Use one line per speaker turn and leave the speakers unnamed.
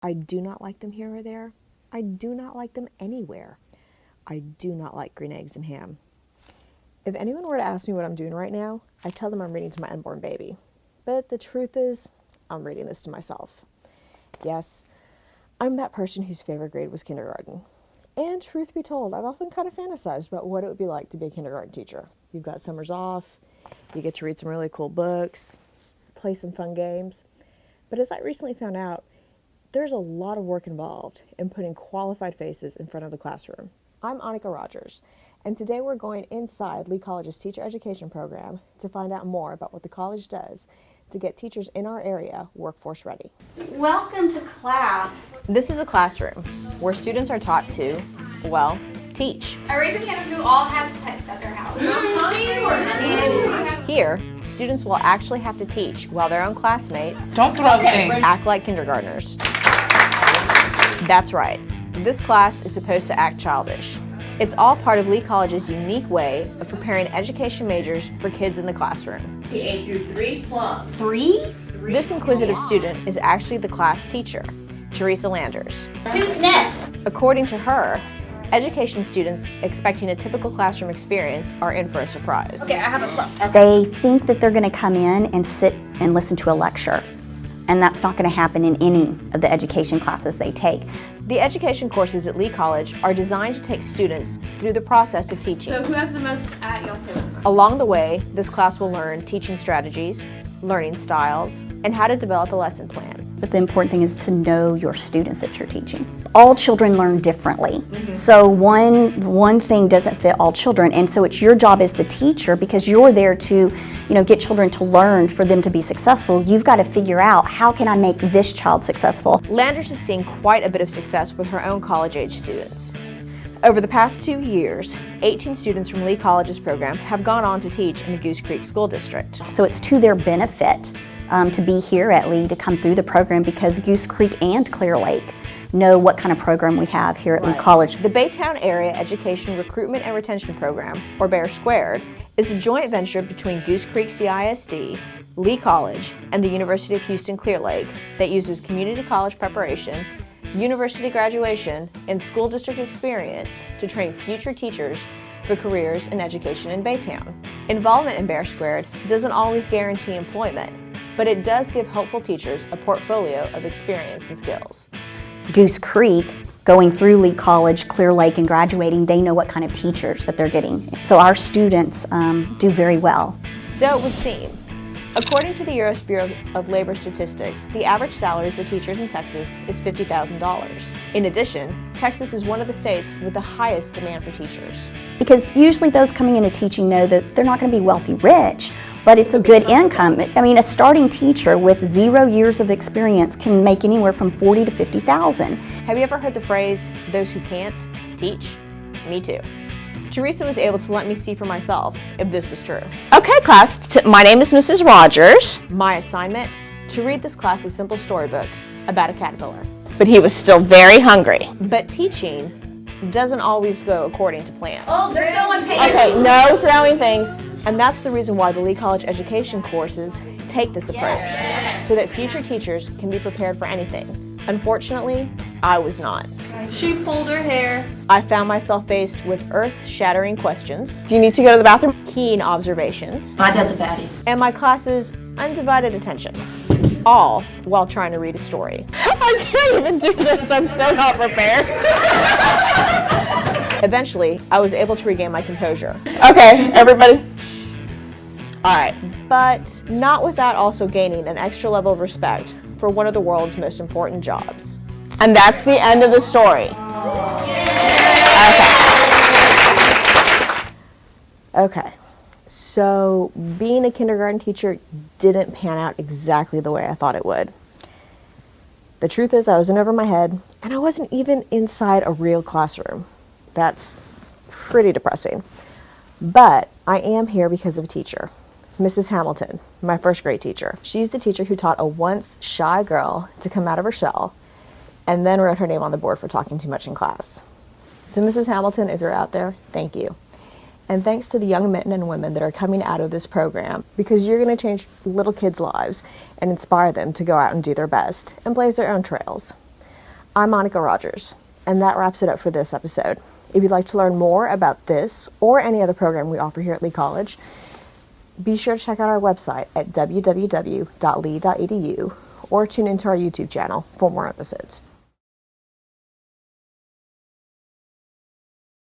I do not like them here or there. I do not like them anywhere. I do not like green eggs and ham. If anyone were to ask me what I'm doing right now, I'd tell them I'm reading to my unborn baby. But the truth is, I'm reading this to myself. Yes, I'm that person whose favorite grade was kindergarten. And truth be told, I've often kind of fantasized about what it would be like to be a kindergarten teacher. You've got summers off, you get to read some really cool books, play some fun games. But as I recently found out, there's a lot of work involved in putting qualified faces in front of the classroom. I'm Annika Rogers, and today we're going inside Lee College's teacher education program to find out more about what the college does to get teachers in our area workforce ready.
Welcome to class.
This is a classroom where students are taught to, well, teach.
I raise a hand of who all has pets at their house.
Here, students will actually have to teach while their own classmates
Don't throw things.
act like kindergartners. That's right. This class is supposed to act childish. It's all part of Lee College's unique way of preparing education majors for kids in the classroom.
A through 3 plums.
3?
This inquisitive student is actually the class teacher, Teresa Landers.
Who's next?
According to her, education students expecting a typical classroom experience are in for a surprise.
Okay, I have a club.
They think that they're going to come in and sit and listen to a lecture. And that's not going to happen in any of the education classes they take.
The education courses at Lee College are designed to take students through the process of teaching.
So who has the most at y'all's table?
Along the way, this class will learn teaching strategies, learning styles, and how to develop a lesson plan.
But the important thing is to know your students that you're teaching. All children learn differently. So one thing doesn't fit all children, and so it's your job as the teacher, because you're there to, get children to learn for them to be successful. You've got to figure out, how can I make this child successful?
Landers has seen quite a bit of success with her own college-age students. Over the past 2 years, 18 students from Lee College's program have gone on to teach in the Goose Creek School District.
So it's to their benefit to be here at Lee, to come through the program, because Goose Creek and Clear Lake know what kind of program we have here at Lee College.
The Baytown Area Education Recruitment and Retention Program, or Bear Squared, is a joint venture between Goose Creek CISD, Lee College, and the University of Houston Clear Lake that uses community college preparation, university graduation, and school district experience to train future teachers for careers in education in Baytown. Involvement in Bear Squared doesn't always guarantee employment, but it does give hopeful teachers a portfolio of experience and skills.
Goose Creek, going through Lee College, Clear Lake, and graduating, they know what kind of teachers that they're getting. So our students do very well.
So it would seem. According to the U.S. Bureau of Labor Statistics, the average salary for teachers in Texas is $50,000. In addition, Texas is one of the states with the highest demand for teachers.
Because usually those coming into teaching know that they're not going to be wealthy rich, but it's a good income. I mean, a starting teacher with 0 years of experience can make anywhere from $40,000 to $50,000.
Have you ever heard the phrase, those who can't, teach? Me too. Teresa was able to let me see for myself if this was true. Okay, class, my name is Mrs. Rogers. My assignment, to read this class a simple storybook about a caterpillar. But he was still very hungry. But teaching doesn't always go according to plan.
Oh, they're throwing papers.
Okay, no throwing things. And that's the reason why the Lee College education courses take this approach, so that future teachers can be prepared for anything. Unfortunately, I was not.
She pulled her hair.
I found myself faced with earth-shattering questions. Do you need to go to the bathroom? Keen observations.
My dad's a baddie.
And my class's undivided attention. All while trying to read a story. I can't even do this. I'm so not prepared. Eventually, I was able to regain my composure. Okay, everybody. All right, but not without also gaining an extra level of respect for one of the world's most important jobs. And that's the end of the story. Okay, so being a kindergarten teacher didn't pan out exactly the way I thought it would. The truth is, I was in over my head, and I wasn't even inside a real classroom. That's pretty depressing. But I am here because of a teacher, Mrs. Hamilton, my first grade teacher. She's the teacher who taught a once shy girl to come out of her shell and then wrote her name on the board for talking too much in class. So Mrs. Hamilton, if you're out there, thank you. And thanks to the young men and women that are coming out of this program, because you're going to change little kids' lives and inspire them to go out and do their best and blaze their own trails. I'm Monica Rogers, and that wraps it up for this episode. If you'd like to learn more about this or any other program we offer here at Lee College, be sure to check out our website at www.lee.edu or tune into our YouTube channel for more episodes.